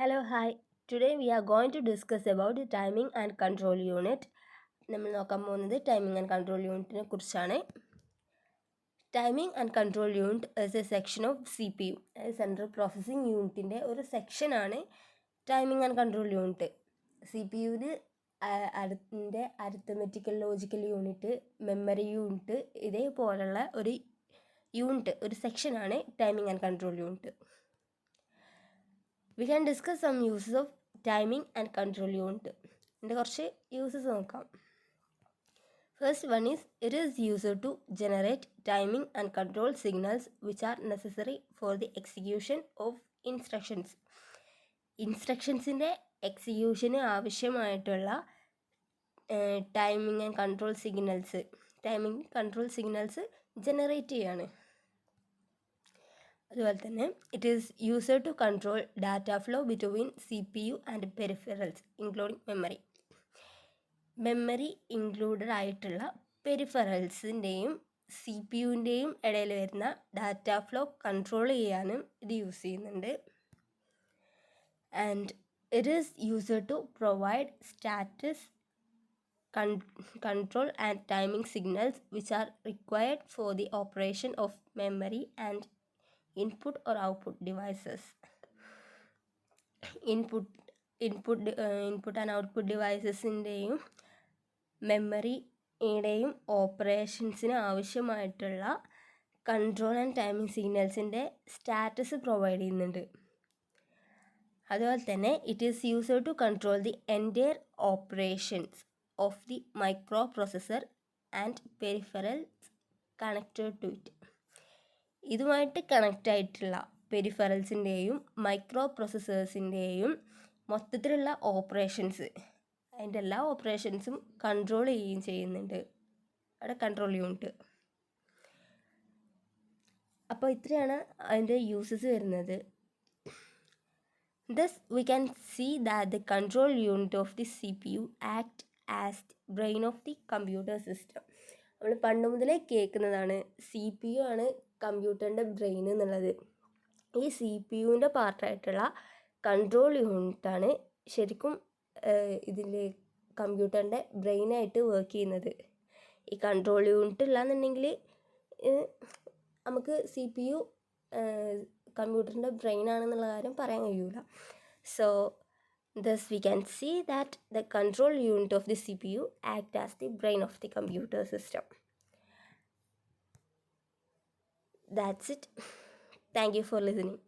Hello, hi. Today we are going to discuss about the timing and control unit. നമ്മൾ നോക്കാൻ പോകുന്നത് timing and control യൂണിറ്റിനെ കുറിച്ചാണ്. Timing and control unit is a section of CPU, central processing യൂണിറ്റിൻ്റെ ഒരു സെക്ഷനാണ് timing and control unit. CPUവിന് അതിൻ്റെ arithmetical logical unit, memory unit, ഇതേപോലുള്ള ഒരു യൂണിറ്റ്, ഒരു സെക്ഷനാണ് timing and control unit. We can discuss some uses of timing and control unit. ഇതിൻ്റെ കുറച്ച് യൂസസ് നോക്കാം. First one is, it is used to generate timing and control signals which are necessary for the execution of instructions. ഇൻസ്ട്രക്ഷൻസിൻ്റെ എക്സിക്യൂഷന് ആവശ്യമായിട്ടുള്ള timing and control signals generate ചെയ്യാണ്. അതുപോലെ തന്നെ it is used to control data flow between CPU and peripherals including memory included ആയിട്ടുള്ള പെരിഫറൽസിൻ്റെയും CPUവിൻ്റെയും ഇടയിൽ വരുന്ന ഡാറ്റ ഫ്ലോ കൺട്രോൾ ചെയ്യാനും ഇത് യൂസ് ചെയ്യുന്നുണ്ട്. And it is used to provide status control and timing signals which are required for the operation of memory and input or output devices. Input and output ഡിവൈസസിൻ്റെയും മെമ്മറിയുടെയും ഓപ്പറേഷൻസിന് ആവശ്യമായിട്ടുള്ള control and timing സിഗ്നൽസിൻ്റെ status provide ചെയ്യുന്നുണ്ട്. അതുപോലെ തന്നെ it is used to control the entire operations of the microprocessor and peripherals connected to it. ഇതുമായിട്ട് connect ആയിട്ടുള്ള പെരിഫറൽസിൻ്റെയും മൈക്രോ പ്രൊസസ്സേഴ്സിൻ്റെയും മൊത്തത്തിലുള്ള ഓപ്പറേഷൻസ്, അതിൻ്റെ എല്ലാ ഓപ്പറേഷൻസും കൺട്രോൾ ചെയ്യുകയും ചെയ്യുന്നുണ്ട് അവിടെ കൺട്രോൾ യൂണിറ്റ്. അപ്പോൾ ഇത്രയാണ് അതിൻ്റെ യൂസസ് വരുന്നത്. Thus we can see that the control unit of the CPU act as the brain of the computer system. നമ്മൾ പണ്ട് മുതലേ കേൾക്കുന്നതാണ് CPU ആണ് കമ്പ്യൂട്ടറിൻ്റെ ബ്രെയിൻ എന്നുള്ളത്. ഈ CPUവിൻ്റെ പാർട്ടായിട്ടുള്ള കൺട്രോൾ യൂണിറ്റാണ് ശരിക്കും ഇതിൻ്റെ കമ്പ്യൂട്ടറിൻ്റെ ബ്രെയിനായിട്ട് വർക്ക് ചെയ്യുന്നത്. ഈ കൺട്രോൾ യൂണിറ്റ് ഇല്ലാന്നുണ്ടെങ്കിൽ നമുക്ക് CPU കമ്പ്യൂട്ടറിൻ്റെ ബ്രെയിൻ ആണെന്നുള്ള കാര്യം പറയാൻ കഴിയൂല. So thus we can see that the control unit of the CPU act as the brain of the computer system. That's it. Thank you for listening.